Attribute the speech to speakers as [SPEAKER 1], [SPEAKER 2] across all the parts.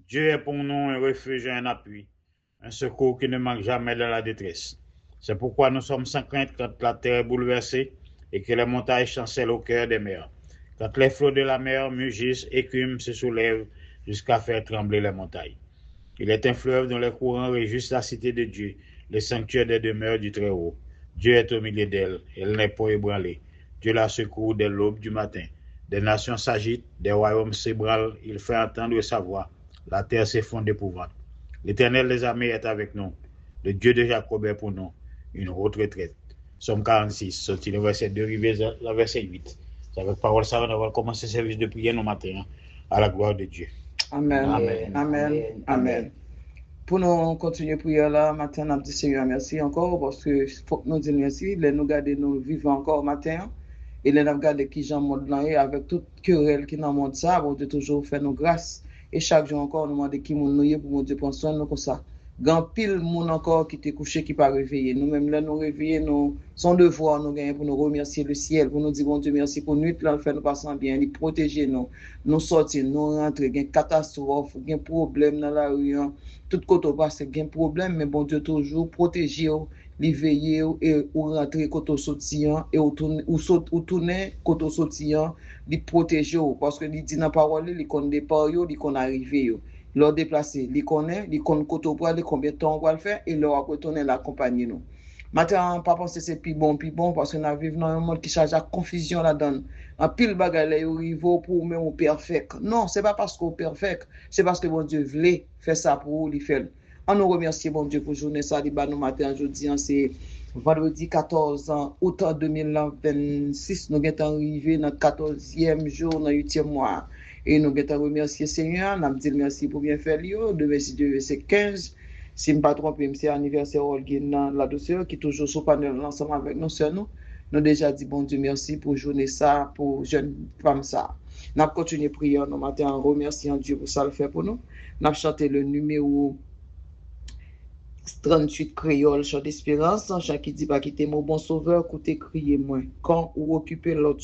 [SPEAKER 1] Dieu est pour nous un refuge et un appui, un secours qui ne manque jamais dans la détresse. C'est pourquoi nous sommes sans crainte quand la terre est bouleversée et que les montagnes chancellent au cœur des mers. Quand les flots de la mer mugissent, écument, se soulèvent jusqu'à faire trembler les montagnes. Il est un fleuve dont les courants réjouissent la cité de Dieu, le sanctuaire des demeures du Très-Haut. Dieu est au milieu d'elle, elle n'est pas ébranlée. Dieu la secourt dès l'aube du matin. Des nations s'agitent, des royaumes s'ébranlent, il fait entendre sa voix. La terre s'effondre d'épouvante. L'Éternel des armées est avec nous. Le Dieu de Jacob est pour nous une haute retraite. Somme 46, sorti le verset 2, arrivé le verset 8. C'est avec parole ça, on va commencer le service de prière nos matins, à la gloire de Dieu.
[SPEAKER 2] Amen.
[SPEAKER 1] Amen.
[SPEAKER 2] Amen. Amen. Pour nous continuer prière là, matin, nous dit Seigneur, merci encore parce que faut que nous disions merci, les nous garder nous vivons encore matin et les nous garder qui j'en monde là avec toute querelle qui dans le monde ça, bon Dieu toujours fait nos grâces et chaque jour encore nous demander qui nous nous pour mon Dieu prendre soin nous comme ça. Grand pile moun encore qui t'est couché qui pas réveillé. Nous même là nous réveiller nous son devoir nous gagner pour nous remercier le ciel pour nous dire bon Dieu merci pour nuit là faire nous passer bien, il protéger nous sortir, nous rentrer, gain catastrophe, gain problème dans la rue. Tout côté passe gain problème mais bon Dieu toujours protéger li veiller et ou rentrer côté sortir et ou tourner côté sortir li protéger parce que il dit dans parole il connaît départ yo il connaît arriver yo leur déplacer li connaît côté pour aller combien de temps on va le faire et leur retourner l'accompagner nous matin pas penser c'est plus bon parce que nous vivons dans un monde qui charge à confusion là-dedans en pile bagay là yo rivo pour même au perfect non c'est pas parce qu'on perfect c'est parce que bon Dieu voulait faire ça pour lui faire. On nous remercie bon Dieu pour journée ça di ba nous matin aujourd'hui c'est vendredi 14 août 2026 nous sommes arrivé dans 14e jour dans 8e mois et nous sommes remercier Seigneur nous dit merci pour bien faire lui de verset 15 si je ne me pas tromper c'est anniversaire Olguin la douceur qui toujours sur panel ensemble avec nous sœurs nous déjà dit bon Dieu merci pour journée ça pour jeune femme ça. Nous continuer prier nous matin en remerciant Dieu pour ça le fait pour nous. Nous chanter le numéro 38 créole chant d'espérance chant qui dit pas quitter mon bon sauveur côté crier moi quand ou occuper l'autre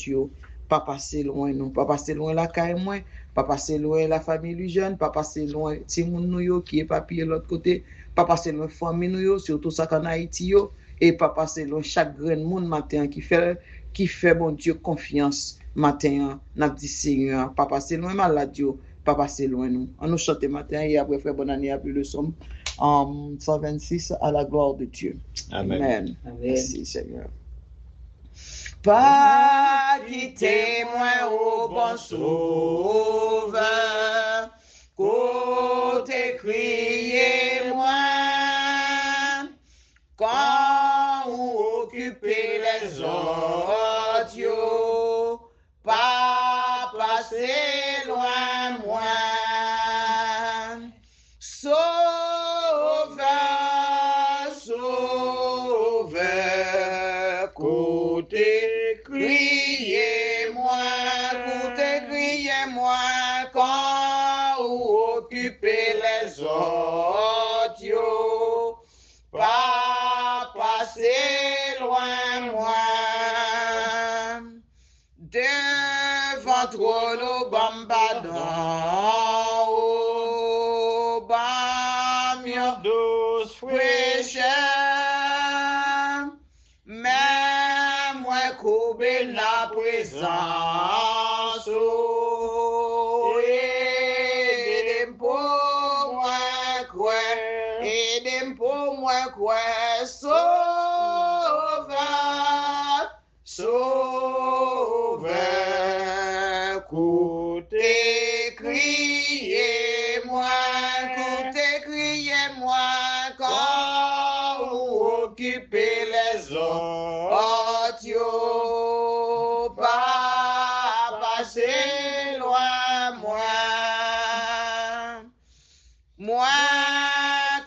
[SPEAKER 2] pas passer loin non pas passer loin la caille moi pas passer loin la famille lui jeune pas passer loin ti moun nou yo qui est papier l'autre côté pas passer loin famille nou yo surtout ça en Haïti yo et pas passer loin chaque grain monde matin qui fait bon Dieu confiance matin n'a dit Seigneur pas passer loin malade yo pas passer loin nous on nous chante matin et après faire bonne année après le somme 126 à la gloire de Dieu. Amen. Amen. Merci Seigneur. Pas quitter moi au bon sauveur, côté crier moi, quand vous occupez les autres, pas passer loin moi. Criez-moi quand vous occupez les autres, pas passer loin moi. Devant trop nos bambadons, au bamion douce fraîcheur, mais moi couper la présence. Sauveur, écoutez, criez-moi quand vous occupez les autres, pas passer loin moi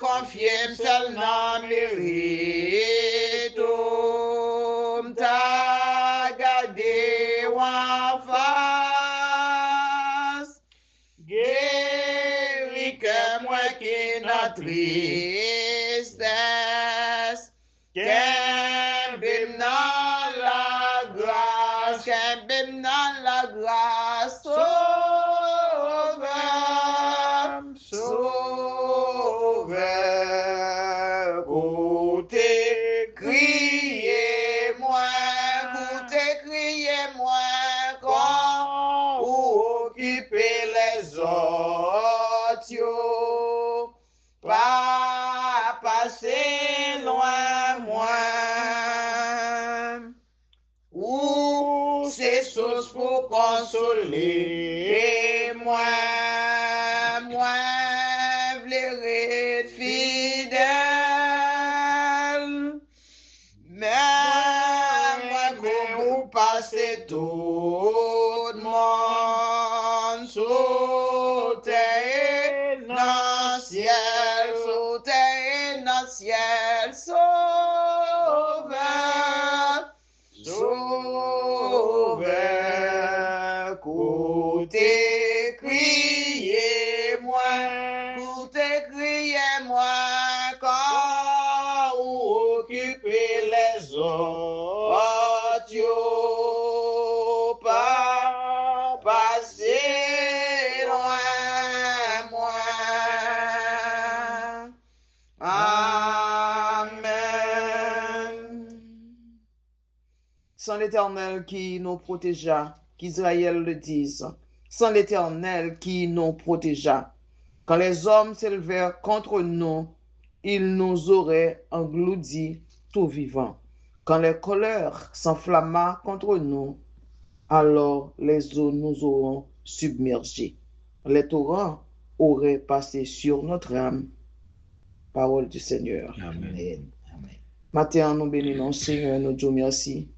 [SPEAKER 2] confier seulement mérite. Tristesse, qu'aime dans la grâce, sauveur, les autres, yo, pas passer loin moi. Ou c'est source pour consoler moi, v'lais être fidèle. Mais moi, ou passer tout le monde, sauter dans le ciel, sauveur. Sauveur, côté criez-moi, quand vous occupez les autres, yo, pas passer loin moi. Amen. Sans l'Éternel qui nous protégea, qu'Israël le dise, sans l'Éternel qui nous protégea. Quand les hommes s'élevèrent contre nous, ils nous auraient engloutis tout vivants. Quand les colères s'enflamma contre nous, alors les eaux nous auront submergés. Les torrents auraient passé sur notre âme. Parole du Seigneur.
[SPEAKER 1] Amen.
[SPEAKER 2] Matin, nous bénissons, Seigneur, nous disons merci.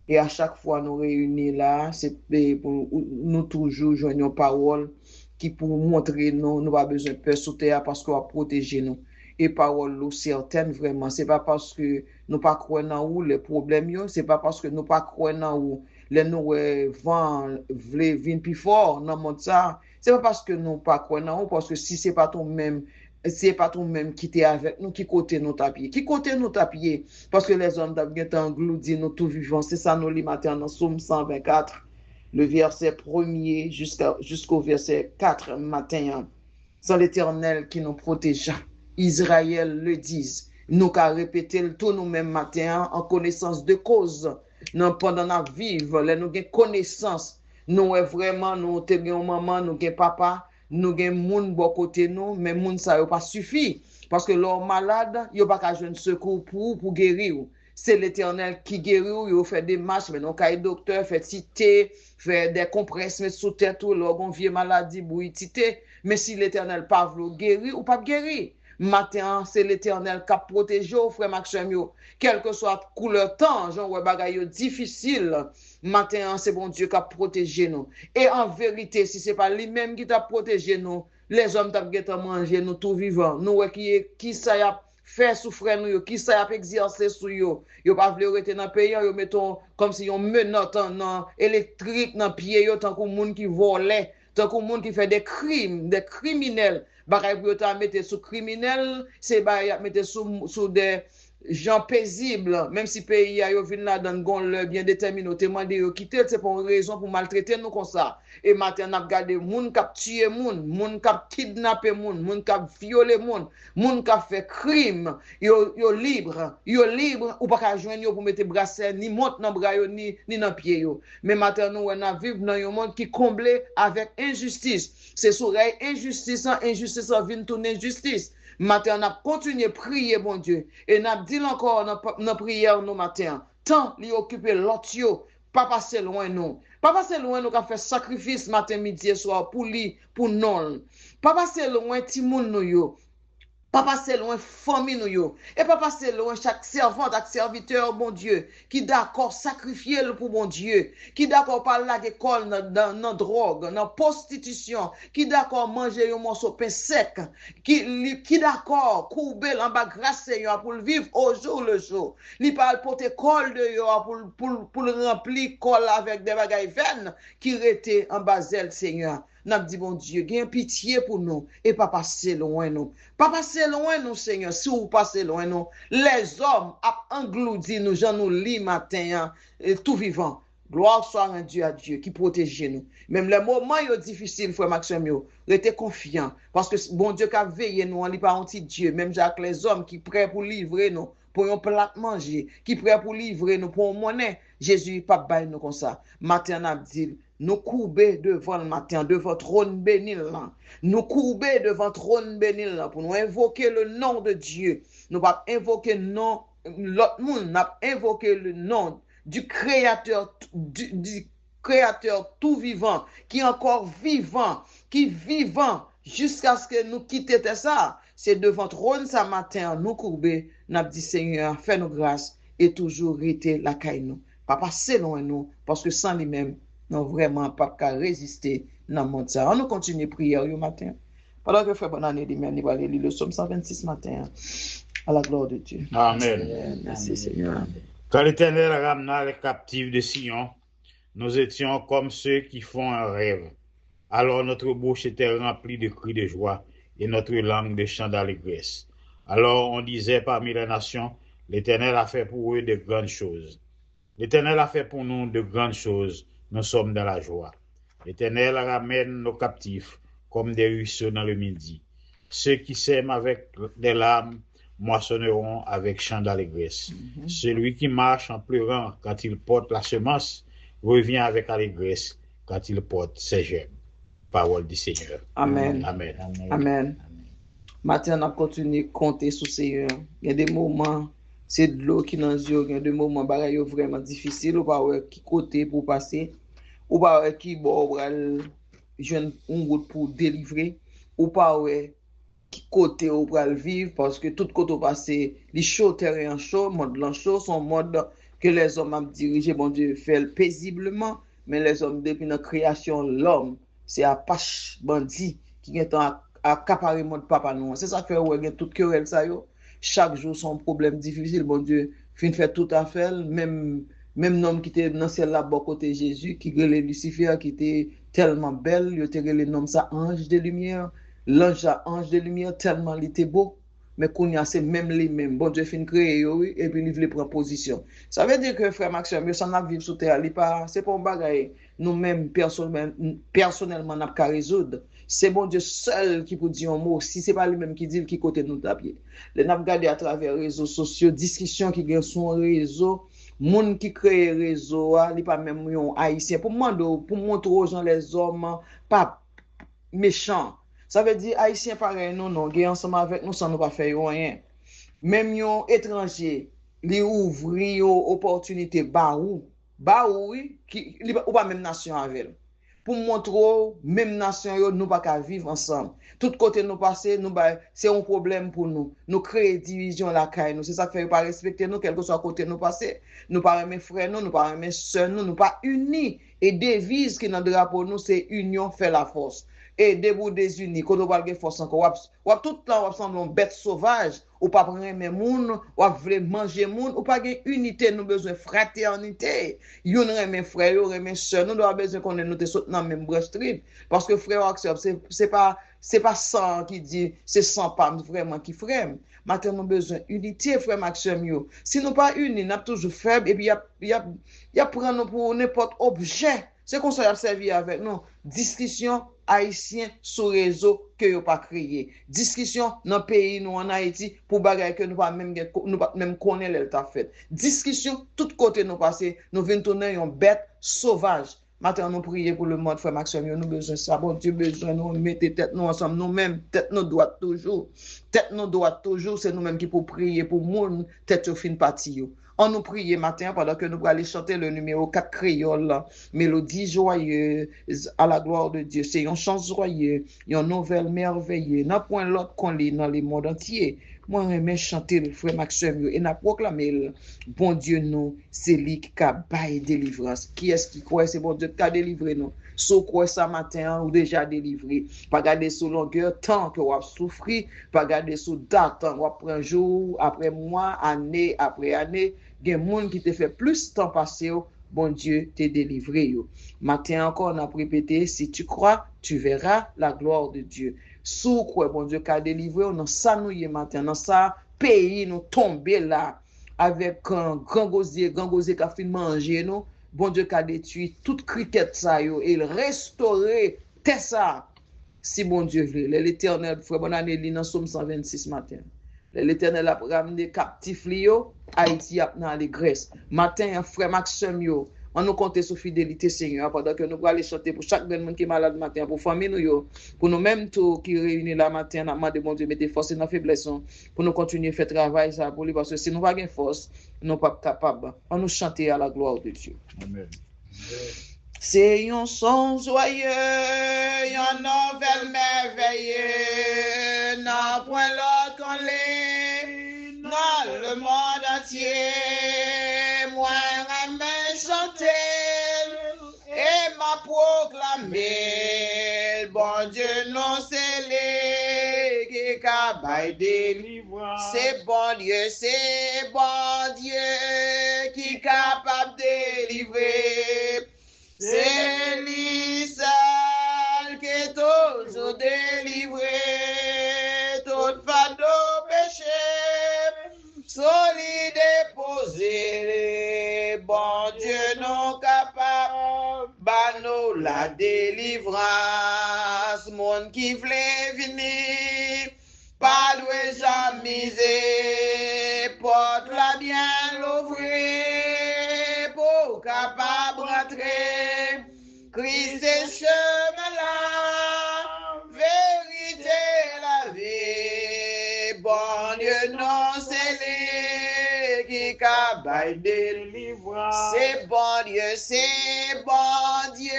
[SPEAKER 2] Et à chaque fois nous réunis là, c'est pour nous toujours joignons parole qui pour montrer nous pas besoin de peur sous terre parce qu'on va protéger nous. Et parole certaine vraiment, c'est pas parce que nous pas croyons dans où les problèmes, c'est pas parce que nous pas croyons dans où les nous vent vle vin plus fort dans monde ça, c'est pas parce que nous pas croyons dans où parce que si c'est pas ton même qui t'es avec nous, qui côté nous tapier. Parce que les hommes d'Abguet engloutis nous tout vivants. C'est ça nous les matins dans Somme 124, le verset 1er jusqu'au verset 4 matin. Sans l'Éternel qui nous protégea. Israël le dise. Nous qu'à répéter tout nous-mêmes matin en connaissance de cause. Non, pendant notre vivre, nous avons connaissance. Nous vraiment, nous avons maman, nous avons papa. Nous avons moun bon côté nous, mais moun ça pas suffi parce que l'homme malade, il pas qu'à joindre secours pour guérir. C'est l'Éternel qui guérit, il fait des marches, mais non qu'à docteur fait citer, fait des compresses mettre sous tête tout l'orgon vieux maladie bouille titer, mais si l'Éternel pas veut guérir ou pas guérir. Matin, c'est l'Éternel qui a protégé au frère Maxime, quelle que soit couleur temps, genre ouais bagaille difficile. Matin, c'est bon Dieu qui a protégé nous. Et en vérité, si c'est pas lui-même qui t'a protégé nous, les hommes t'a mangé nous tout vivants. Nous qui ça y a fait souffrir nous, qui ça y a exercé sur yo. Yo pas voulu rester dans pays, yo mettons comme si on menotte en électrique dans pied yo tant qu'on monde qui volait, tant qu'on monde qui fait des crimes, des criminels. Bagay pour ta mettre sous criminel, c'est bagay mettre sous des gens paisibles, même si pays a yo vinn là dans gon le bien déterminé, témoin de yo quitter, c'est pour une raison pour maltraiter nous comme ça. Et maintenant n'a regardé moun k'ap tuer moun k'ap kidnapper moun k'ap violer moun k'ap fait crime, yo libre ou pas ka joindre yo pour mettre bracelet ni monte dans bras yo ni dans pied yo. Mais maintenant nous on a vivre dans un monde qui comblé avec injustice. C'est soleil injustice vient tourner injustice. Matin, on a continué à prier, bon Dieu. Et on a dit encore dans prière nous matin. Tant lui occuper l'autre, pas passer loin nous. Pas passer loin nous qui fait sacrifice matin, midi et soir pour lui, pour nous. Pas passer loin timoun nous yo. Pas passer loin famille nous yo. Et pas passer loin chaque servante, chaque serviteur, bon Dieu, qui d'accord sacrifier le pour bon Dieu, qui d'accord par la école dans drogue, dans prostitution, qui d'accord manger un morceau pain sec, qui d'accord courber en bas grâce pour le vivre au jour le jour. Li pas porter col de yo pour le remplir col avec des bagailles vaines qui étaient en bas zèle Seigneur. N'a dit bon Dieu, gain pitié pour nous et pas passer loin nous. Pas passer loin nous Seigneur, si vous passez loin nous, les hommes a englouti nous, j'en nous lit matin tout vivant. Gloire soit rendue à Dieu qui protège nous. Même les moments difficiles, frère Maxime, restez confiant parce que bon Dieu qui a veillé nous, on n'est pas anti Dieu, même Jacques les hommes qui prêts pour livrer nous pour un plat manger, qui prêt pour livrer nous pour une monnaie. Jésus pas bail nous comme ça. Matin n'a dit nous courber devant le matin, devant trône béni là. Nous courber devant trône béni là pour nous invoquer le nom de Dieu. Nous pas invoquer le nom l'autre monde, n'a invoqué le nom du créateur du créateur tout vivant qui est encore vivant, qui vivant jusqu'à ce que nous quittions ça. C'est devant trône ce matin, nous courber, nous dit Seigneur, fais-nous grâce et toujours rester la caille nous. Pas passer loin nous, parce que sans lui-même, nous vraiment pas qu'à résister dans le monde. On nous continue de prier au matin. Pendant que frère bonne année, il va lire le psaume 126 matin. À la gloire de Dieu.
[SPEAKER 1] Amen.
[SPEAKER 2] Merci Seigneur.
[SPEAKER 1] Quand l'Éternel ramena les captifs de Sion, nous étions comme ceux qui font un rêve. Alors notre bouche était remplie de cris de joie et notre langue de chants d'allégresse. Alors on disait parmi les nations, l'Éternel a fait pour eux de grandes choses. L'Éternel a fait pour nous de grandes choses. Nous sommes dans la joie. L'Éternel ramène nos captifs comme des ruisseaux dans le midi. Ceux qui sèment avec des larmes moissonneront avec chants d'allégresse. Celui qui marche en pleurant quand il porte la semence revient avec allégresse quand il porte ses germes. Parole du Seigneur.
[SPEAKER 2] Amen.
[SPEAKER 1] Amen.
[SPEAKER 2] Amen. Maintenant, on continue de compter sur le Seigneur. Il y a des moments, c'est de l'eau qui dans les yeux. Il y a des moments vraiment difficiles. Ou pas qui côté pour passer. Ou pas qui bon, jeune une route pour délivrer. Ou pas qui côté ou pour vivre. Parce que tout côté passé, les chauds terrain chaud, mode blanc chaud, son mode que les hommes ont dirigé, bon Dieu, fait paisiblement. Mais les hommes, depuis la création, l'homme, c'est Apache bandit qui est en accaparer mon papa nous. C'est ça que fait toute querelle ça yo. Chaque jour son problème difficile, bon Dieu, fin fait tout à fait, même homme qui était dans ciel là-bas côté Jésus qui relait Lucifer qui était tellement belle, il était relé nom ça ange de lumière, l'ange ange de lumière tellement il était beau. Mais qu'on y a c'est même les mêmes. Bon Dieu fin créer oui et puis il veut prendre position. Ça veut dire que frère Maxime, ça n'a vivre sur terre, c'est pas un bagage nous-mêmes personnellement n'a pas résoudre. C'est bon Dieu seul qui peut dire un mot. Si c'est pas lui-même qui dit qui côté nous taper. Les n'a regardé à travers les réseaux sociaux, discussions qui gagnent sur réseau, monde qui crée réseau, il pas même un haïtien pour montrer aux gens les hommes pas méchants. Ça veut dire haïtien pareil non gagne ensemble avec nous sans nous pas faire rien. Même yon étranger, li ouvri yo opportunité ba ou oui qui ou pas même nation avec. Pour montrer même nation yo nous pas qu'à vivre ensemble. Tout côté nous passer nous c'est un problème pour nous. Nous créer division la caille nous, c'est ça fait pas respecter nous quel que soit côté nous passer. Nous pas aimer frères nous pas aimer sœurs nous pas unis et devise qui dans drapeau nous c'est union fait la force. Et debout des unis, quand on va avoir force encore, ou tout le temps, on semble une bête sauvage, ou pas prendre mes moun, ou vouloir manger moun, ou pas une unité, nous besoin de fraternité. Yon remen frère, yon remen soeur, nous avons besoin qu'on ait nous dans même branche trip. Parce que frère, c'est pas ça qui dit, c'est sans pas vraiment qui frère. Maintenant, nous avons besoin d'unité, frère Maxime. Si nous pas unis, nous sommes toujours faibles, et puis il y a prendre pour n'importe objet. C'est qu'on soit servi avec nous. Discussion haïtien sur réseau que yo pas créé. Discussion dans pays nous en Haïti pour bagaille que nous pas même connaître l'état fait. Discussion tout côté nous passer, nous venons tourner une bête sauvage. Maintenant nous prier pour le monde frère Maxime, nous besoin ça. Bon Dieu besoin nous mettre tête nous ensemble nous-mêmes, tête nous droite toujours. Tête nous droite toujours, c'est nous-mêmes qui pour prier pour monde tête au fin parti. On nous prie matin pendant que nous allons chanter le numéro 4 créole, mélodie joyeuse à la gloire de Dieu. C'est un chant joyeux, une nouvelle merveilleuse. N'a point l'autre qu'on lit dans le monde entier. Moi, j'aime chanter le frère Maxime et n'a proclamé bon Dieu nous, c'est lui qui a baillé délivrance. Qui est-ce qui croit c'est bon Dieu qui a délivré nous? So quoi ça matin ou déjà délivré. Pas garder sous longueur temps que vous avez souffert, pas garder sous date, vous prend jour après mois, année après année. Il y a des gens qui te fait plus temps passer, bon Dieu t'a délivré. Matin encore, on a répété, si tu crois, tu verras la gloire de Dieu. Sous quoi, bon Dieu t'a délivré, on a ça nous matin, dans ça pays, nous tomber là, avec un grand gosier qui a fini manger, nous. Bon Dieu a détruit toute cricket ça yo et il restaurer tout ça si bon Dieu veut. L'Éternel frère bonne année dans Somme 126 matin. L'Éternel a ramené captif Lio, Haïti a dans les Grèce. Matin, frère Maxime yo, on nous compte sur fidélité Seigneur pendant que nous allons aller chanter pour chaque monde qui est malade matin, pour famille nous yo, pour nous même tout qui réunis la matin, nous demandons bon Dieu mettez force dans faiblesse pour nous continuer à faire travail ça pour lui parce que si nous pas gain force, nous pas capable. On nous chanter à la gloire de Dieu.
[SPEAKER 1] Amen.
[SPEAKER 2] C'est un son joyeux, une nouvelle merveilleuse, n'a point l'autre qu'on l'est, dans le monde entier. Moi, j'aime chanter et m'a proclamé, bon Dieu non scellé, qui cabaye délivrance. C'est bon Dieu qui capable de délivrer. C'est lui seul qui est toujours délivré, tout fardeau péché, solide et posé, bon Dieu non capable, bah nous la délivrance, monde qui voulait venir, pas doué jamais miser, porte la bien l'ouvrir, pour capable rentrer, Christ est chemin là, vérité la vie, bon Dieu non scellé, qui cabaye délivrance. C'est bon Dieu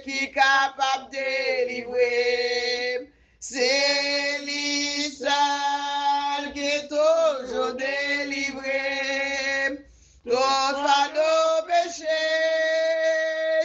[SPEAKER 2] qui capable de délivrer. C'est lui seul qui est toujours délivré. Tout fardeau péché,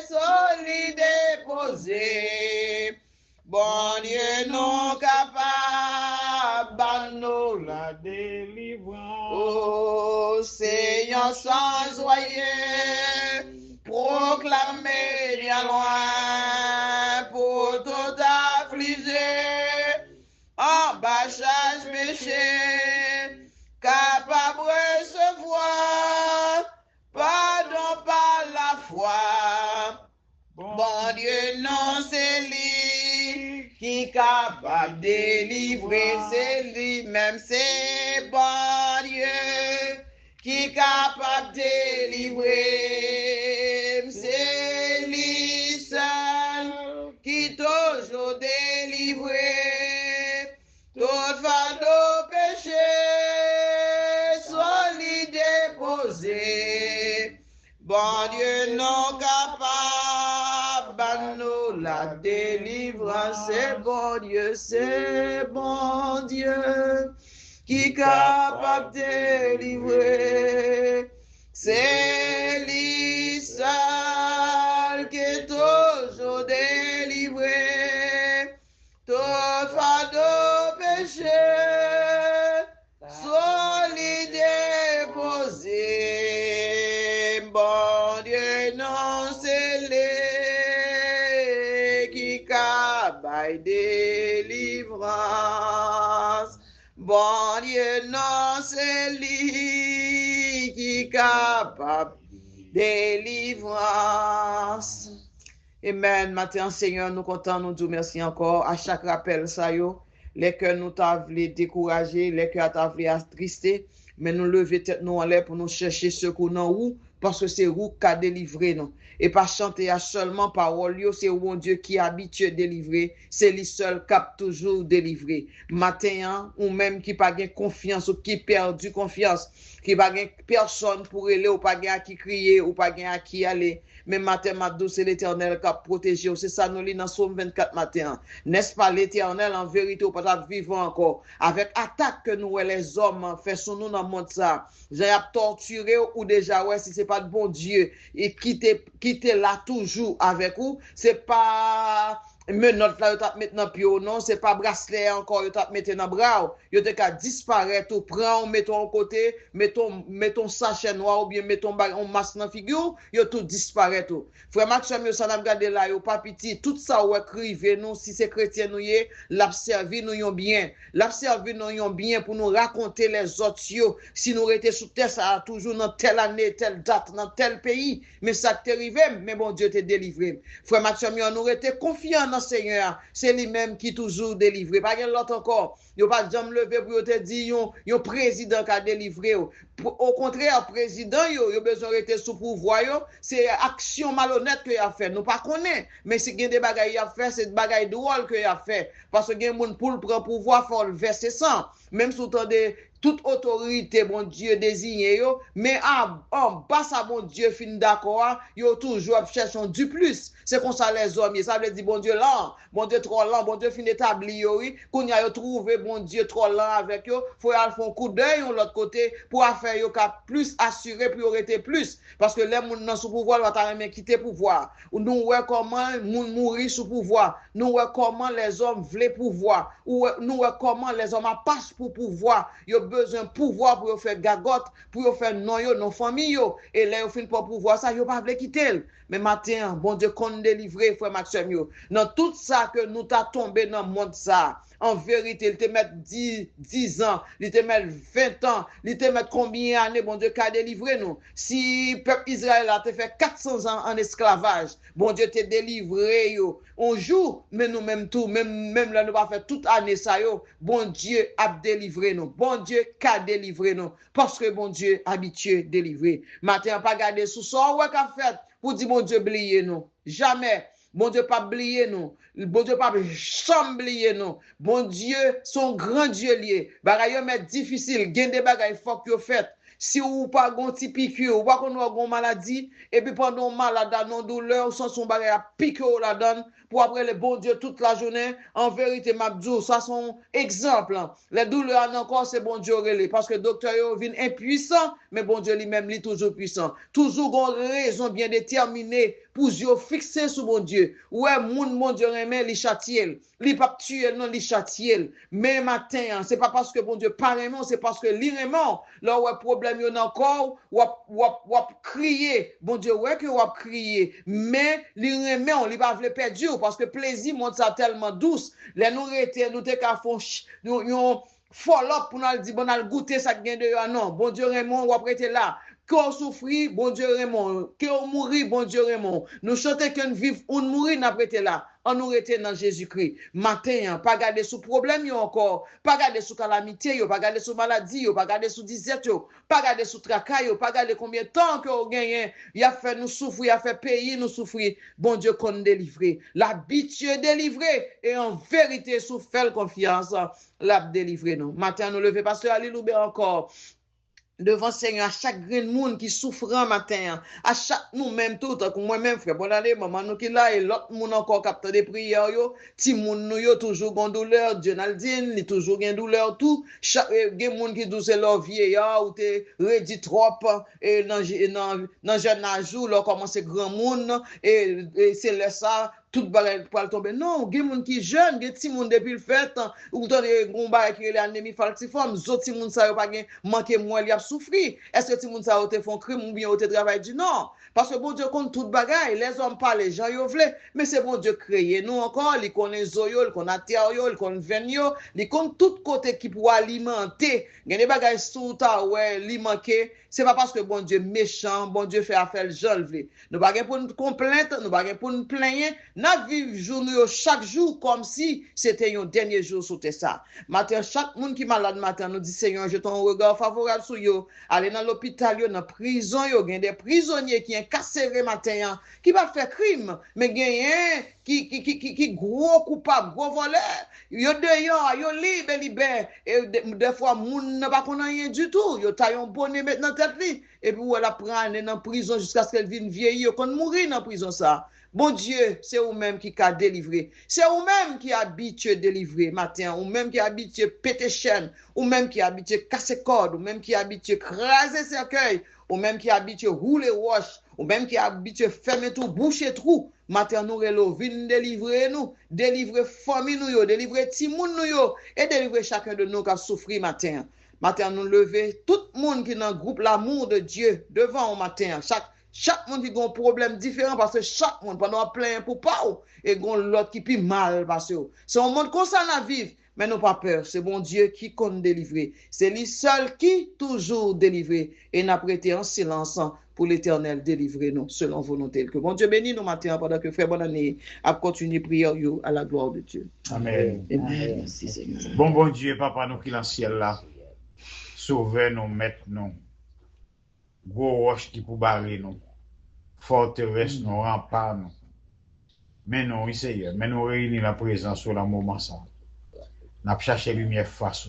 [SPEAKER 2] solide déposé. Bon Dieu non capable, nous la délivrance. Oh, Seigneur sans joyeux, proclamez bien loin pour tout affligé, en bâchage péché, capable de recevoir, pardon par la foi. Bon Dieu, non, c'est lui qui est capable de délivrer, c'est lui-même, c'est bon Dieu qui est capable de délivrer, c'est lui seul qui toujours délivré, tout fardeau péché, solide déposé, bon Dieu non capable, nous la délivrance, c'est bon Dieu qui est capable de délivrer, c'est lui seul qui est toujours délivré, tout fardeau péché, solide déposé, bon Dieu non scellé, qui cabaye délivrance, bon Dieu non c'est lui qui capable délivrance. Amen. Matin, Seigneur, nous comptons, nous disons merci encore à chaque rappel, ça yo. Les cœurs nous t'avons découragés, les cœurs t'avons attristés, mais nous lever tête nous en l'air pour nous chercher secours dans où, parce que c'est où qui a délivré nous. Et pas chanter à seulement parole, c'est où Dieu qui est habitué à délivrer, c'est lui seul qui a toujours délivré. Matin, ou même qui pas gain confiance, ou qui perdu confiance, qui pas gain personne pour aller, ou pas gain à qui crier, ou pas gain à qui aller. Mais matin, c'est l'Éternel qui a protégé. C'est ça, nous lisons dans Psaume 24 matin. N'est-ce pas l'Éternel, en vérité, ou pas vivre encore. Avec attaque que nous, les hommes, fait sur nous dans le monde ça. J'ai torturé ou déjà, ouais, si c'est pas de bon Dieu, et quitter là toujours avec vous, c'est pas menottes là, vous t'a maintenant pio, non, c'est pas bracelet encore, vous t'a mettre dans bras, vous te qu'à disparaître, ou prend, mettons à côté, mettons sachet noir, ou bien mettons un masque dans figure, vous tout disparaître. Frère Maxime, vous s'en a regardé là, vous pas petit, tout ça, vous écrivez, nous, si c'est chrétien, nous y est, l'observer, nous y bien. L'observer, nous y bien pour nous raconter les autres, si nous étions sous terre, ça a toujours dans telle année, telle date, dans tel pays, mais ça t'est arrivé, mais bon Dieu t'est délivré. Frère Maxime, nous étions confiants dans Seigneur, c'est lui-même qui toujours délivre. Pas l'autre encore. Yo pas jamais lever pour te dire yon président qui a délivré. Au contraire, président yo besoin rester sous pouvoir yo, c'est action malhonnête que a fait. Nous pas connaît, mais si gen des bagages a fait, c'est des bagages drôle que a fait parce que gen moun pour prendre pouvoir faut le verser sang. Même sous temps de toute autorité, bon Dieu, désigné yo, mais en bas, ça, bon Dieu, fin d'accord, yo toujours cherchant du plus. C'est comme ça les hommes, ça veut dire, bon Dieu, là, bon Dieu, trop lent, bon Dieu, fin établi, yo, oui, qu'on y a trouvé, bon Dieu, trop lent avec yo, faut y aller faire un coup d'œil, de l'autre côté, pour faire yo, plus assuré, priorité plus. Parce que les gens dans sous pouvoir, doivent jamais quitter pouvoir. Nous, ouais, comment, moun mourir sous pouvoir. Nous, ouais, comment les hommes veulent pouvoir. Nous, ouais, comment les hommes passent pour pouvoir. Yo, besoin de pouvoir pour faire gagote, pour faire non famille yo, et là yo fin pour pouvoir ça yo pas veut quitter. Mais matin bon Dieu qu'on délivrer frère Maxime yo. Dans tout ça que nous t'a tombé dans monde ça. En vérité, il te met 10 ans, il te met 20 ans, il te met combien d'années, bon Dieu, qu'a délivré nous. Si le peuple Israël a te fait 400 ans en esclavage, bon Dieu te délivré yo. On joue, mais nous même tout, même là nous va faire toute année ça yo. Bon Dieu a délivré nous. Bon Dieu qu'a délivré nous. Parce que bon Dieu habitué délivré. Matin pas garder sous ça ouais qu'a fait pour dire bon Dieu oublier nous. Jamais. Bon Dieu pas oublier nous. Bon Dieu pas oublier nous. Bon Dieu son grand Dieu lié. Bagay yo met difficile, gen des bagay faut que fait. Si ou pas gon ti piqûre, ou pas qu'on a gon maladie et puis pendant malade non douleur ou sans son bagay a piquer la donne pour après le bon Dieu toute la journée en vérité m'abdou ça son exemple les douleurs encore c'est bon Dieu relé parce que docteur yo vient impuissant mais bon Dieu lui-même lui toujours puissant toujours gon raison bien déterminée pour yo fixer sur bon Dieu ouais moun mon Dieu remet li châtiel li pas tuer non li châtiel mais matin c'est pas parce que bon Dieu pas vraiment c'est parce que li vraiment là ouais problème yo encore ou crier bon Dieu ouais que ou crier mais li remet on li pas veut perdre parce que plaisir monte ça tellement douce les nous rete nous te ka font nous follow pour nous dire bon al goûter ça gain de non bon Dieu Raymond ou après là qu'on souffrir bon Dieu Raymond qu'on mourir bon Dieu Raymond nous chanter qu'on vive on mourir n'a prêté là on nous rete dans Jésus-Christ matin pas garder sous problème yo encore pas garder sous calamité yo pas garder sous maladie yo pas garder sous disette yo pas garder sous tracas yo pas garder combien de temps que on gagne il a fait nous souffrir il a fait payer nous souffrir bon Dieu qu'on délivrer l'habitué délivré et en vérité sous faire confiance l'a délivré nous matin nous lever pasteur alléluia encore devant Seigneur à chaque grain de monde qui souffre un matin à chaque nous même tout comme moi même frère bon année maman nous qui là et l'autre monde encore capte des prières yo ti monde nous yo toujours gon douleur Jonaldine li toujours gain douleur tout chaque gen monde qui douce leur vieillard ou te redit trop et dans jeune âge là commence grand monde et c'est là ça tout bagay pour tomber non gen moun qui jeune gen ti moun depuis le fait ou ton gon bagay qui l'anémie falciforme zot ti moun ça yo pas gen manquer moins li a souffrir est-ce que ti moun ça te font crime ou bien te travail du non parce que bon Dieu compte tout bagay les hommes pas les gens yo vle mais c'est bon Dieu créé nous encore li connaît zoyo li connaît terre yo li connaît vin yo li connaît tout côté qui pour alimenter gen des bagay sous ta ouais li manquer c'est pas parce que bon Dieu méchant bon Dieu fait affaire le gens vle nous pas pour nous complainte nous pas pour nous plaindre n'a vivre jour chaque jour comme si c'était un dernier jour sur ça matin chaque monde qui malade matin nous dit Seigneur je ton regard favorable sur yo aller dans l'hôpital yo dans prison yo gagne des prisonniers qui incarcérés matin qui va faire crime mais gagne qui gros coupable gros voleur yo dehors yo libre et des fois moun n'a pas connait rien du tout yo taillon bonnet maintenant tête li et puis elle prend dans prison jusqu'à ce qu'elle vienne vieillir qu'on mourir dans prison ça. Bon Dieu, c'est vous-même qui a délivré. C'est vous-même qui a habitué délivrer matin, ou même qui a habitué péter chaîne, ou même qui a habitué casser corde, ou même qui a habitué craser cercueil, ou même qui a habitué rouler roche, ou même qui a habitué fermer tout, boucher trou. Matin nous relo, vin délivrer nous, délivrer famille nous, délivrer timoun nous, et délivrer chacun de nous qui a souffert matin. Matin nous lever, tout le monde qui est dans le groupe l'amour de Dieu devant au matin, chaque monde qui a un problème différent parce que chaque monde pendant plein pour pas et gon l'autre qui plus mal parce que c'est un monde comme ça na vivre Mais nous pas peur, c'est bon Dieu qui compte délivrer. C'est lui seul qui toujours délivrer. Et n'a prêté en silence pour l'Éternel délivrer nous selon volonté. Que bon Dieu bénisse nous matin pendant que frère bonne année a continué prière à la gloire de Dieu.
[SPEAKER 1] Amen.
[SPEAKER 2] Amen. Merci Seigneur.
[SPEAKER 1] Bon Dieu, papa nous qui dans le ciel là, sauvez nous, mettre nous. Gros roche qui pour barrer nous. Forteresse nous, rempart nous. Mais non, Seigneur, mais nous réunir la présence sur le moment ça. N'a pas cherché lumière face.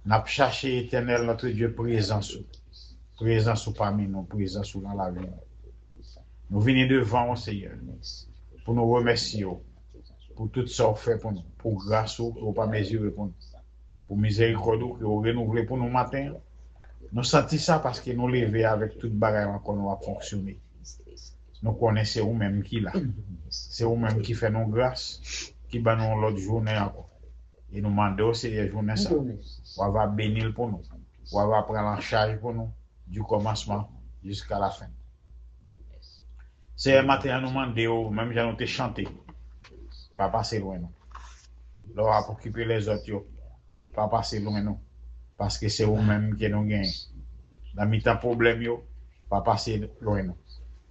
[SPEAKER 1] N'a pas cherché éternel notre Dieu présence. Présence parmi nous, présence dans la vie. Nous venons devant, Seigneur, pour nous remercier pour tout ça qu'on fait pour nous, pour grâce pour pas mesurer pour nous, pour miséricorde que vous renouvelez pour nous matin. Nous sentons ça parce que nous levons avec toute bagarre encore nous a fonctionné. Nous connaissons vous-même qui là. C'est vous-même qui fait nos grâces, qui bat nous l'autre journée encore. Et nous demandons aussi les journées ça. On va bénir pour nous. On va prendre en charge pour nous du commencement jusqu'à la fin. C'est un matin à nous demander, même si nous te chanté, pas passer loin nous. Là, pour occuper les autres, pas passer loin nous. Parce que c'est vous-même qui nous gagnez. Dans mi-temps problème, pas passer loin nous.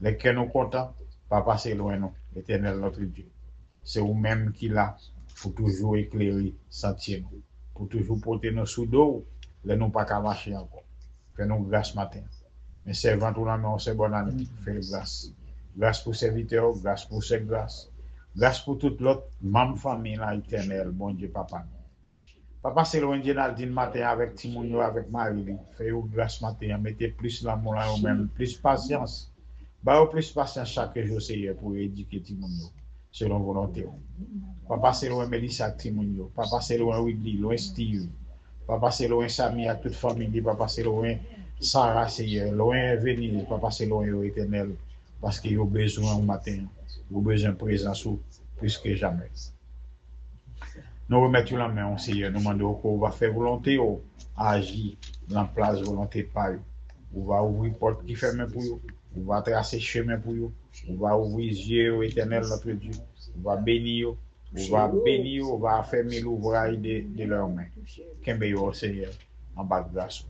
[SPEAKER 1] Les que nous contents, pas passer loin nous. L'Éternel notre Dieu. C'est vous-même qui là pour toujours éclairer sentier nous. Pour toujours porter nos sous d'eau, les nous pas qu'à marcher encore. Fais-nous grâce matin. Mais servant tout la main, c'est bonne année. Fais grâce. Grâce pour serviteurs, grâce pour cette grâce. Grâce pour toute l'autre membre famille là, éternel, bon Dieu, papa. Papa, c'est loin de Naldine matin avec Timounio, avec Marie. Fais-vous grâce matin, mettez plus l'amour là vous-même, plus patience. Bah, plus patience chaque jour, Seigneur, pour éduquer Timounio, selon volonté. Papa, c'est loin Mélissa Timounio. Papa, c'est loin Wigli, loin Steve. Papa, c'est loin Samy, à toute famille. Papa, c'est loin Sarah, Seigneur, loin Venise. Papa, c'est loin éternel. Parce qu'il y a besoin au matin, il y a besoin de présence plus que jamais. Nous remettons la main au Seigneur, nous demandons qu'on va faire volonté, agir dans la place volonté de Paris. On va ouvrir porte qui ferme pour vous, on va tracer chemin pour vous, on va ouvrir yeux au éternel notre Dieu, on va bénir, on va fermer l'ouvrage de leurs mains. Qu'un meilleur Seigneur en bas de grâce.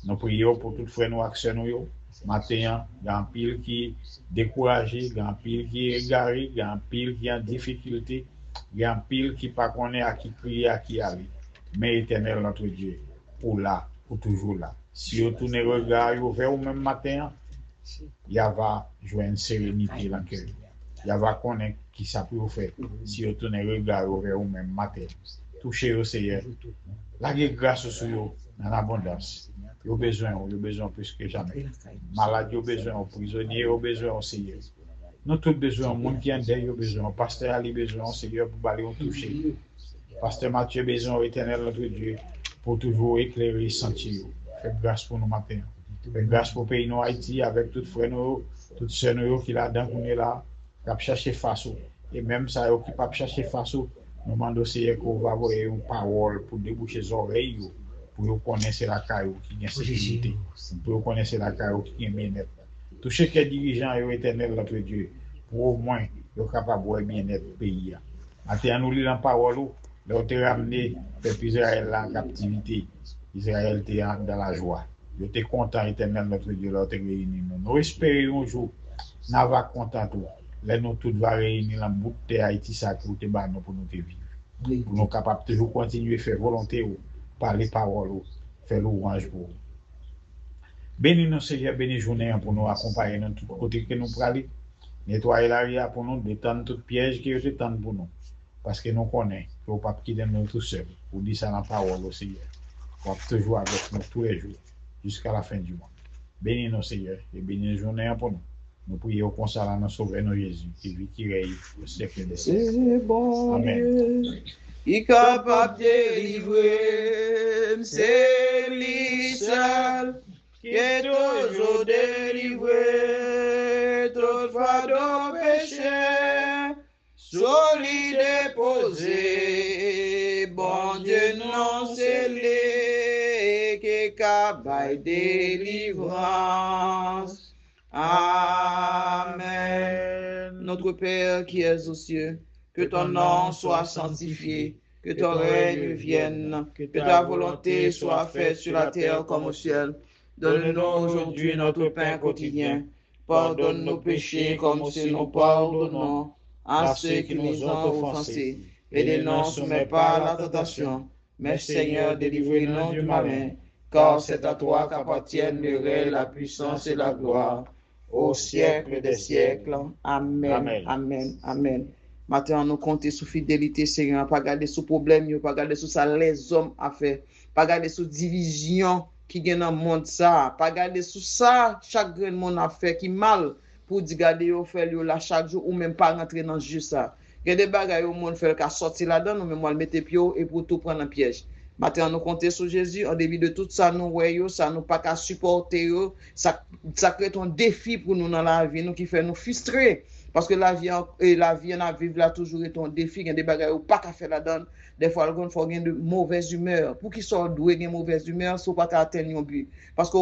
[SPEAKER 1] Nous prions pour tout frère nous actions nous. Matin, il y a un pile qui est découragé, il y a un pile qui est égaré, il y a un pile qui est en difficulté, il y a un pile qui ne pas connaît à qui crier, à qui aller. Mais éternel notre Dieu, pour là, pour toujours là. Si vous tournez le regard vers vous même matin, il y va jouer une sérénité dans le cœur. Il va connaître qui ça peut vous faire. Si vous tournez le regard vers vous même matin, touchez au Seigneur. La grâce sur vous dans l'abondance. Ils ont besoin plus que jamais. Malades, ils ont besoin, prisonniers, ils ont besoin, Seigneur. Nous tous besoin, le monde qui est en deuil, ils ont besoin. Pasteur Ali besoin, Seigneur, pour aller toucher. Pasteur Mathieu besoin, éternel notre Dieu, pour toujours éclairer, sentir. Faites grâce pour nous matin. Faites grâce pour le pays nous Haïti, avec toutes frères nous, toutes sœurs nous qui là dedans, qu'on est là, qui a cherché face. Et même ça, qui ne pas chercher face, nous demandons au Seigneur qu'on va avoir une parole pour déboucher les oreilles. Pour vous connaître la caillou qui a sécurité, pour vous connaître la caillou qui est bien-être. Tout ce qui est dirigeant et éternel notre Dieu, pour au moins, vous capable de bien-être le pays. Maintenant, nous lisons la parole, nous avons ramené le peuple Israël en captivité. Israël était dans la joie. Nous sommes contents, éternel notre Dieu, nous sommes réunis. Nous espérons un jour, nous sommes contents. Là, nous tous va réunir dans le bout de Haïti, ça pour nous vivre. Pour nous capables de toujours continuer à faire volonté. Par les paroles, faire louange pour vous. Bénis nous, Seigneur, bénis journée pour nous accompagner dans tout côté que nous prenons. Nettoyer l'arrière pour nous, détendre tout piège qui est détendre pour nous. Parce que nous connaissons que nous ne pouvons pas quitter nous tout seuls. Pour dire ça dans la parole, Seigneur. Nous sommes toujours avec nous tous les jours, jusqu'à la fin du mois. Bénis nous, Seigneur, et bénis journée pour nous. Nous prions comme ça dans notre Sauveur Jésus, qui lui qui règne au siècle des siècles.
[SPEAKER 2] C'est bon
[SPEAKER 1] Amen.
[SPEAKER 2] Dieu, il est capable de délivrer, c'est lui seul qui est toujours délivré, toute fardeau péché, solide déposé, bon Dieu non scellé, qui est capable de délivrance. Amen. Notre Père qui es aux cieux, que ton nom soit sanctifié, que ton règne vienne, que ta volonté soit faite sur la terre comme au ciel. Donne-nous aujourd'hui notre pain quotidien. Pardonne nos péchés comme si nous pardonnons à ceux qui nous ont offensés. Et ne nous soumets pas à la tentation, mais Seigneur, délivre-nous du malin, car c'est à toi qu'appartiennent le règne, la puissance et la gloire, au siècle des siècles. Amen.
[SPEAKER 1] Amen.
[SPEAKER 2] Amen. Amen. Maintenant, nous comptons sur fidélité, Seigneur, pas garder sous problème, pas garder sous ça les hommes à faire, pas garder sous division qui gagne dans le monde ça, pas garder sous ça chaque grand monde a fait qui mal pour dire garder au faire là chaque jour ou même pas rentrer dans juste ça. Il y a des bagages au monde fait qu'à sortir là-dedans, nous même moi le mettre pied et pour tout prendre en piège. Maintenant, nous comptons sur Jésus, en début de tout ça, nous voyons, ça nous pas qu'à supporter, ça crée un défi pour nous dans la vie, nous qui fait nous frustrer. Parce que la vie en a vivre là toujours est un défi, il y a des bagages ou pas qu'à faire là-dedans. Des fois, il faut avoir de mauvaise humeur. Pour qu'ils soient doués de mauvaise humeur, il ne faut pas atteindre un but. Parce que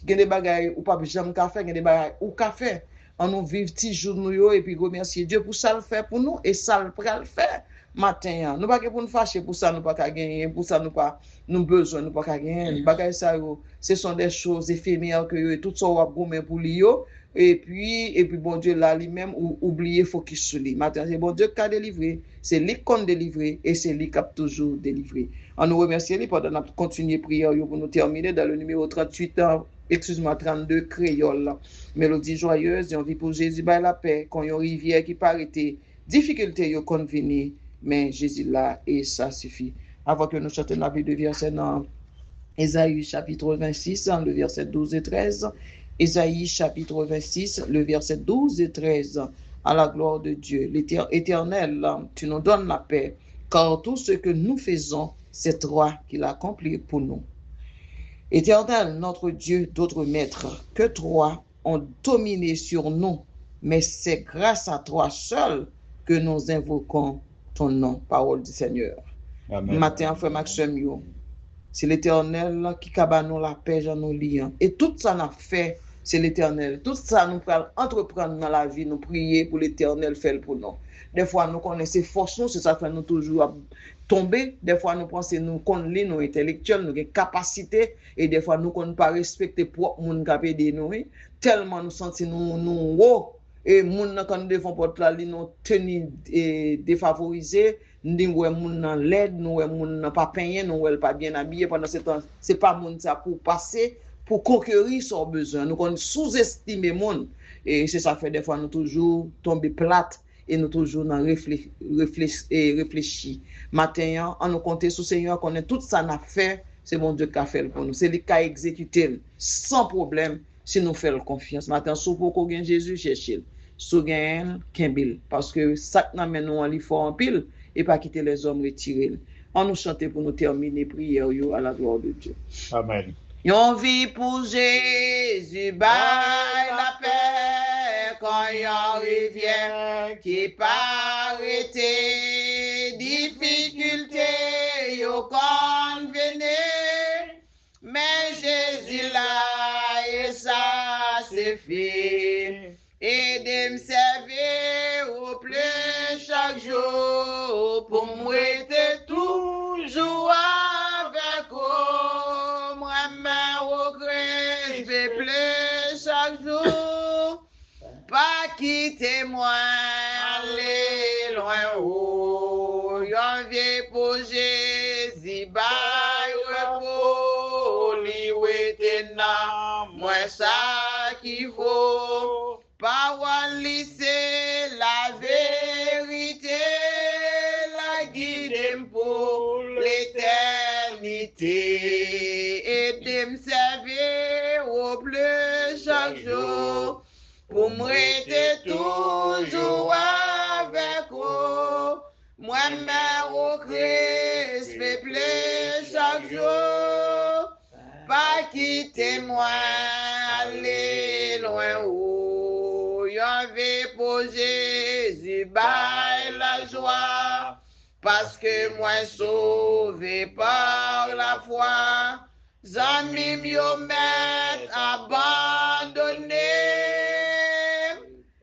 [SPEAKER 2] il y a des bagages ou pas jamais qu'à faire, il y a des bagages ou qu'à faire. On nous vit petit jour nous et puis remercier Dieu pour ça le faire pour nous et ça le prend le faire matin. Nous pas que pour nous fâcher pour ça nous pas qu'à gagner, pour ça nous pas nous besoin nous pas qu'à gagner. Bagages ça ce sont des choses éphémères que tout ça va goûter pour lui. Et puis bon Dieu là lui-même oublier focus sur lui. Maintenant c'est bon Dieu qui a délivré, c'est lui qui a délivré et c'est lui qui a toujours délivré. On nous remercie lui pendant notre continuer prière pour nous terminer dans le numéro 38 32 créole. Mélodie joyeuse et on vit pour Jésus by la paix quand une rivière qui paraît difficulté yo convenir mais Jésus là et ça suffit. Avant que nous chantions la vie de verset dans Ésaïe chapitre 26 le verset 12 et 13. Ésaïe chapitre 26, le verset 12 et 13, à la gloire de Dieu. Éternel, tu nous donnes la paix, car tout ce que nous faisons, c'est toi qui l'accomplis pour nous. Éternel, notre Dieu, d'autres maîtres que toi ont dominé sur nous, mais c'est grâce à toi seul que nous invoquons ton nom, parole du Seigneur.
[SPEAKER 1] Amen.
[SPEAKER 2] Matin, frère Maxime, c'est l'Éternel qui cabane nous la paix dans nos liens. Et tout ça n'a fait, c'est l'Éternel. Tout ça nous peut entreprendre dans la vie, nous prier pour l'Éternel faire pour nous. Des fois, nous connaissons force, c'est ça fait nous toujours tomber. Des fois, nous pensons nous connaissons nos intellectuels, nos capacités. Et des fois, nous ne pas respecter pour monde qui aider nous. Tellement nous sentons nous haut. Et moun quand nous devons porter la ligne, nous tenir défavorisés. Nous ouais moun nan l'aide, nous ouais moun nan pas peigné, nous ouais pas bien habillé pendant ce temps. C'est pas moun ça pour passer, pour conquérir son besoin. Nous on sous-estimer moun et c'est ça fait des fois nous toujours tomber plate et nous toujours dans réfléchir. Matin on nous compter sur Seigneur qu'on est tout ça n'a fait, c'est mon Dieu qui a fait pour nous. C'est lui qui a exécuté sans problème si nous faisons confiance. Matin sous pour qu'on gagne Jésus chercher. Sous gagne Kimbil parce que ça n'amène nous en li fort en pile. Et pas quitter les hommes retirés. On nous chante pour nous terminer prière à la gloire de Dieu.
[SPEAKER 1] Amen.
[SPEAKER 2] On vit pour Jésus, by la paix, quand yon rivière qui paraît difficulté, yon convenez, mais Jésus là, et ça suffit. Et de me servir au plus chaque jour pour moi être toujours avec vous. Moi-même au gré, je vais plus chaque jour. Pas quitter moi, aller loin haut. Y'en viens pour Jésus, bye, repos, li ouete na, moi ça qui vaut. Parole lycée, la vérité, la guide pour l'éternité. Et de me servir au plus chaque jour, pour moi être toujours avec vous. Moi-même au Christ, fais plus chaque jour. Pas quitter moi, aller loin haut. Y'en vais pour Jésus, by la joie, parce que moi sauvé par la foi, amis m'yo m'être abandonné.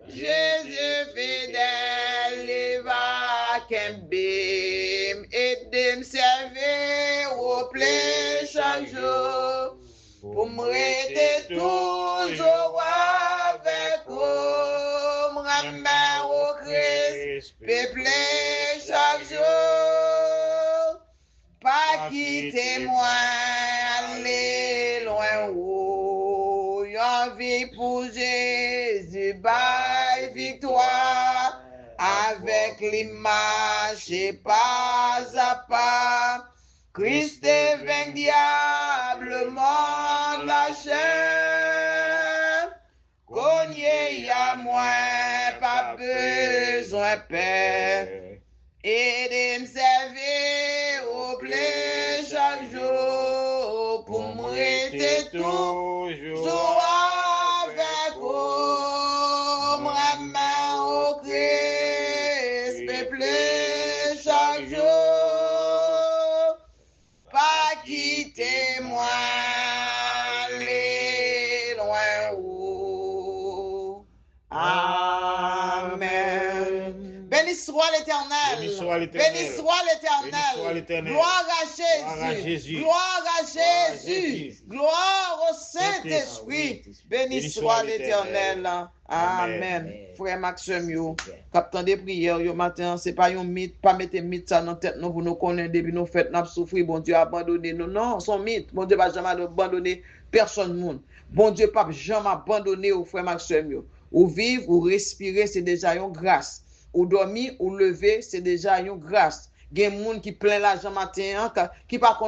[SPEAKER 2] Jésus fidèle, il va qu'un bim, et de me servir au plein chaque jour, pour me rester toujours avec vous, me ramener au Christ, peuple chaque jour, pas quitter moi, aller loin haut, y'en vie pour Jésus, bye victoire, avec l'image et pas à pas, Christ est vaincu, diable, monde la chair, cogné à moi, pas besoin père, et de me servir au plein chaque jour, pour me rester toujours avec vous, me ramener au Christ, peuple chaque jour, pas quitter moi, aller loin haut. Amen. Béni soit l'Éternel.
[SPEAKER 1] Béni soit l'Éternel.
[SPEAKER 2] Béni soit l'Éternel. Gloire à Jésus. Gloire à Jésus. Gloire au Saint-Esprit. Béni soit l'Éternel. Amen. Frère Maxime, yo, captain des prières, yo matin, c'est pas un mythe, pas mettre mythe ça dans tête nous pour nous connaître depuis nos fêtes, nous souffrir, bon Dieu a abandonné nous. Non, son mythe, bon Dieu va jamais abandonner personne monde. Bon Dieu pas jamais abandonner au frère Maxime, yo. Ou vivre, ou respirer, c'est déjà une grâce. Ou dormir, ou lever, c'est déjà une grâce. Gen moun qui plein l'argent matin, qui pas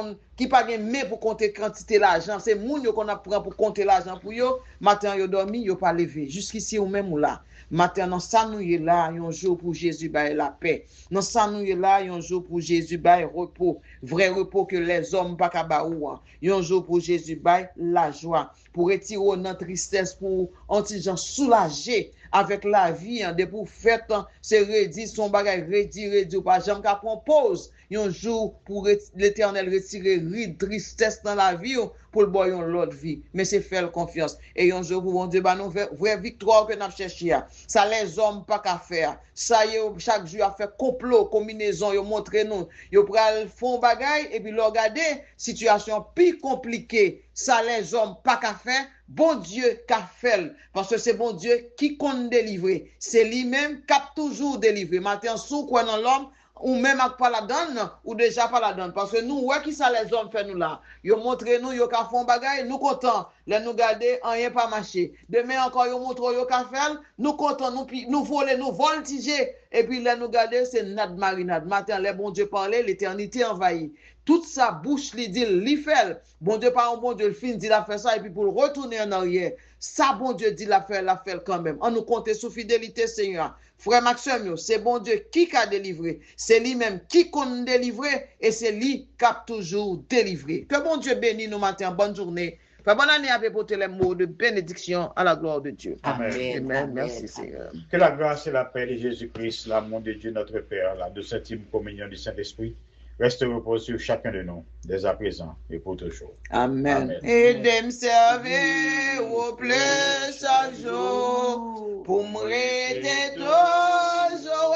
[SPEAKER 2] gen mais pour compter quantité l'argent, c'est moun yo qu'on apprend pour compter l'argent pour yo, matin yo dormi, yo pas levé. Jusqu'ici ou même ou là. Matin dans ça nous y là, un jour pour Jésus bail la paix. Dans ça nous y là, un jour pour Jésus bail repos, vrai repos que les hommes pas ka ba ou. Un jour pour Jésus bail la joie, pour retirer notre tristesse, pour anti-gens soulager avec la vie, de pour fête, c'est redit son bagage redit, pas jamais qu'à propose. Un jour pour l'Éternel retirer tristesse dans la vie pour le boyon l'autre vie. Mais c'est faire confiance. Et un jour pour bon Dieu, bah nous vraie victoire que nous cherchons. Ça les hommes pas qu'à faire. Ça y est, chaque jour a fait complot, combinaison, yo montre nous. Yo pral font bagay et puis le regarder situation plus compliquée. Ça les hommes pas qu'à faire. Bon Dieu qu'a fait, parce que c'est bon Dieu qui compte délivrer. C'est lui-même qui a toujours délivré. Matin, sous quoi dans l'homme, ou même avec pas la donne, ou déjà pas la donne. Parce que nous, ouais, qui ça les hommes fait nous là? Ils montrent nous, ils font bagay, nous contents. Là, nous garder, rien pas marché. Demain encore, ils montrent, ils fait, nous contents, nous voler, nous voltiger. Et puis là, nous garder, c'est notre marinade. Matin, les bon Dieu parlait, l'éternité envahit. Toute sa bouche, li dit, li fait. Bon Dieu, pas un bon Dieu, le fin dit la fait ça, et puis pour le retourner en arrière. Ça, bon Dieu dit la fait quand même. On nous compte sous fidélité, Seigneur. Frère Maxime, c'est bon Dieu qui a délivré. C'est lui-même qui compte délivrer, et c'est lui qui a toujours délivré. Que bon Dieu bénisse nous matin. Bonne journée. Bonne année avec pour les mots de bénédiction à la gloire de Dieu.
[SPEAKER 1] Amen.
[SPEAKER 2] Amen. Merci, Seigneur.
[SPEAKER 1] Que la grâce et la paix de Jésus-Christ, l'amour de Dieu notre Père, la douce intime communion du Saint-Esprit, reste repose sur chacun de nous, dès à présent et pour toujours.
[SPEAKER 2] Amen. Et de me servir au plein chaque jour, pour me rester toujours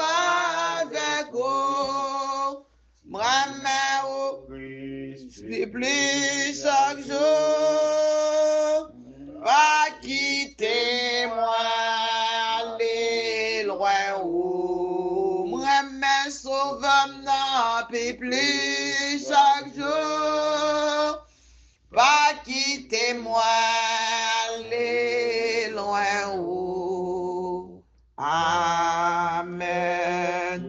[SPEAKER 2] avec vous. Me ramener au plus chaque jour, pas quitter moi, aller loin haut. Me ramener sauveur plus chaque jour, pas quitter moi, aller loin haut. Amen.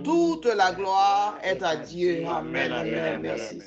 [SPEAKER 2] Toute la gloire est à Dieu. Amen. Amen. Merci.